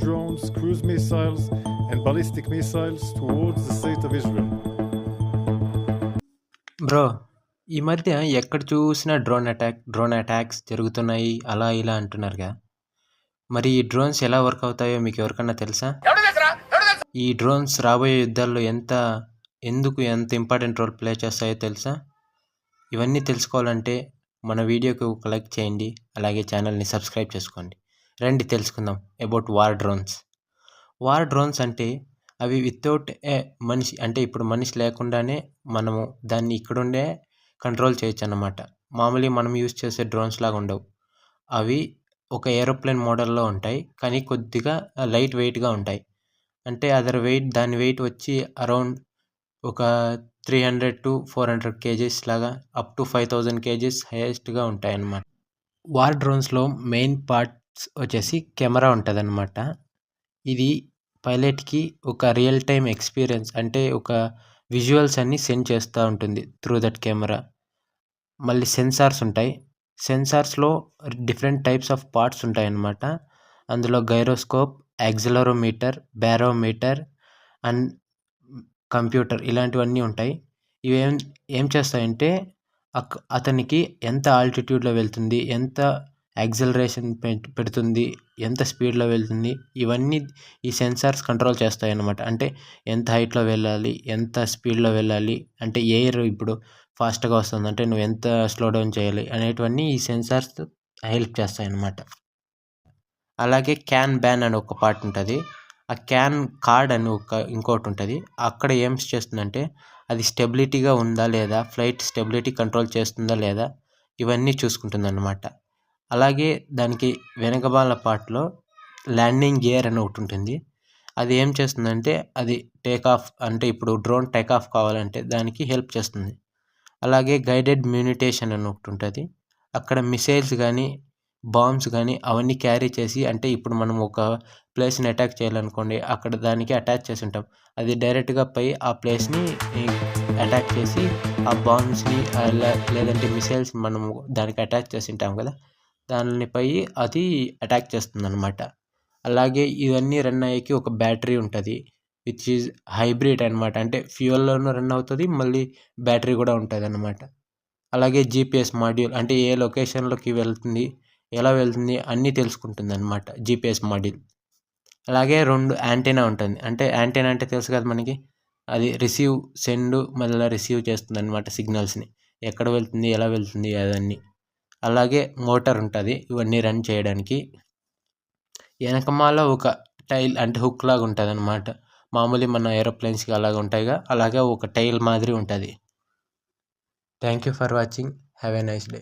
drones, cruise missiles, and ballistic missiles towards the state of Israel. Bro, ఈ మధ్య ఎక్కడ చూసినా డ్రోన్ అటాక్స్ జరుగుతున్నాయి అలా ఇలా అంటున్నారుగా. మరి ఈ డ్రోన్స్ ఎలా వర్క్ అవుతాయో మీకు ఎవరికన్నా తెలుసా? ఈ డ్రోన్స్ రాబోయే యుద్ధాల్లో ఎందుకు ఎంత ఇంపార్టెంట్ రోల్ ప్లే చేస్తాయో తెలుసా? ఇవన్నీ తెలుసుకోవాలంటే మన వీడియోకి ఒక లైక్ చేయండి, అలాగే ఛానల్ని సబ్స్క్రైబ్ చేసుకోండి. రండి తెలుసుకుందాం about war drones. War drones అంటే అవి వితౌట్ ఏ మనిషి, అంటే ఇప్పుడు మనిషి లేకుండానే మనము దాన్ని ఇక్కడుండే కంట్రోల్ చేయొచ్చు అన్నమాట. మామూలుగా మనం యూజ్ చేసే డ్రోన్స్ లాగా ఉండవు. అవి ఒక ఏరోప్లేన్ మోడల్లో ఉంటాయి, కానీ కొద్దిగా లైట్ వెయిట్గా ఉంటాయి. అంటే దాని వెయిట్ వచ్చి అరౌండ్ ఒక 300 to 400 kgs లాగా అప్ టు 5000 kgs హైయెస్ట్గా ఉంటాయి అన్నమాట. వార్ డ్రోన్స్లో మెయిన్ పార్ట్స్ వచ్చేసి కెమెరా ఉంటుంది అన్నమాట. ఇది పైలట్కి ఒక రియల్ టైమ్ ఎక్స్పీరియన్స్, అంటే ఒక విజువల్స్ అన్నీ సెండ్ చేస్తూ ఉంటుంది త్రూ దట్ కెమెరా. మళ్ళీ సెన్సార్స్ ఉంటాయి. సెన్సార్స్లో డిఫరెంట్ టైప్స్ ఆఫ్ పార్ట్స్ ఉంటాయి అన్నమాట. అందులో gyroscope, accelerometer, barometer and computer ఇలాంటివన్నీ ఉంటాయి. ఇవి ఏం చేస్తాయంటే అతనికి ఎంత ఆల్టిట్యూడ్లో వెళ్తుంది, ఎంత యాక్సిలరేషన్ పెడుతుంది, ఎంత స్పీడ్లో వెళ్తుంది, ఇవన్నీ ఈ సెన్సార్స్ కంట్రోల్ చేస్తాయి అన్నమాట. అంటే ఎంత హైట్లో వెళ్ళాలి, ఎంత స్పీడ్లో వెళ్ళాలి, అంటే ఎయిర్ ఇప్పుడు ఫాస్ట్గా వస్తుంది అంటే నువ్వు ఎంత స్లో డౌన్ చేయాలి అనేటివన్నీ ఈ సెన్సార్స్ హెల్ప్ చేస్తాయి అన్నమాట. అలాగే క్యాన్ బ్యాన్ అని ఒక పార్ట్ ఉంటుంది. ఆ క్యాన్ కార్డ్ అని ఇంకోటి ఉంటుంది. అక్కడ ఏం చేస్తుందంటే అది స్టెబిలిటీగా ఉందా లేదా, ఫ్లైట్ స్టెబిలిటీ కంట్రోల్ చేస్తుందా లేదా, ఇవన్నీ చూసుకుంటుంది అన్నమాట. అలాగే దానికి వెనకబాల పార్ట్లో ల్యాండింగ్ గేర్ అని ఒకటి ఉంటుంది. అది ఏం చేస్తుందంటే అది టేక్ ఆఫ్, అంటే ఇప్పుడు డ్రోన్ టేక్ ఆఫ్ కావాలంటే దానికి హెల్ప్ చేస్తుంది. అలాగే గైడెడ్ మ్యూనిటేషన్ అని ఒకటి ఉంటుంది. అక్కడ మిసైల్స్ కానీ బాంబ్స్ కానీ అవన్నీ క్యారీ చేసి, అంటే ఇప్పుడు మనం ఒక ప్లేస్ని అటాక్ చేయాలనుకోండి, అక్కడ దానికి అటాచ్ చేసి ఉంటాం. అది డైరెక్ట్గా పై ఆ ప్లేస్ని అటాక్ చేసి ఆ బాంబ్స్ని లేదంటే మిసైల్స్ మనము దానికి అటాచ్ చేసి ఉంటాం కదా, దానిపై అది అటాక్ చేస్తుంది అనమాట. అలాగే ఇవన్నీ రన్ అయ్యేకి ఒక బ్యాటరీ ఉంటుంది, విచ్ ఈజ్ హైబ్రిడ్ అనమాట. అంటే ఫ్యూయల్లోనూ రన్ అవుతుంది, మళ్ళీ బ్యాటరీ కూడా ఉంటుంది అన్నమాట. అలాగే జీపీఎస్ మాడ్యూల్, అంటే ఏ లొకేషన్లోకి వెళ్తుంది, ఎలా వెళ్తుంది అన్నీ తెలుసుకుంటుంది అనమాట జీపీఎస్ మాడ్యూల్. అలాగే 2 యాంటెనా ఉంటుంది. అంటే యాంటెనా అంటే తెలుసు కదా మనకి, అది సెండ్ మళ్ళీ రిసీవ్ చేస్తుంది అనమాట సిగ్నల్స్ని, ఎక్కడ వెళ్తుంది, ఎలా వెళ్తుంది అదన్నీ. అలాగే మోటార్ ఉంటుంది ఇవన్నీ రన్ చేయడానికి. వెనకమాల ఒక టైల్ అంటే హుక్ లాగా ఉంటుంది అనమాట. మామూలు మన ఏరోప్లేన్స్కి అలాగ ఉంటాయిగా, అలాగే ఒక టైల్ మాదిరి ఉంటుంది. Thank you for watching. Have a nice day.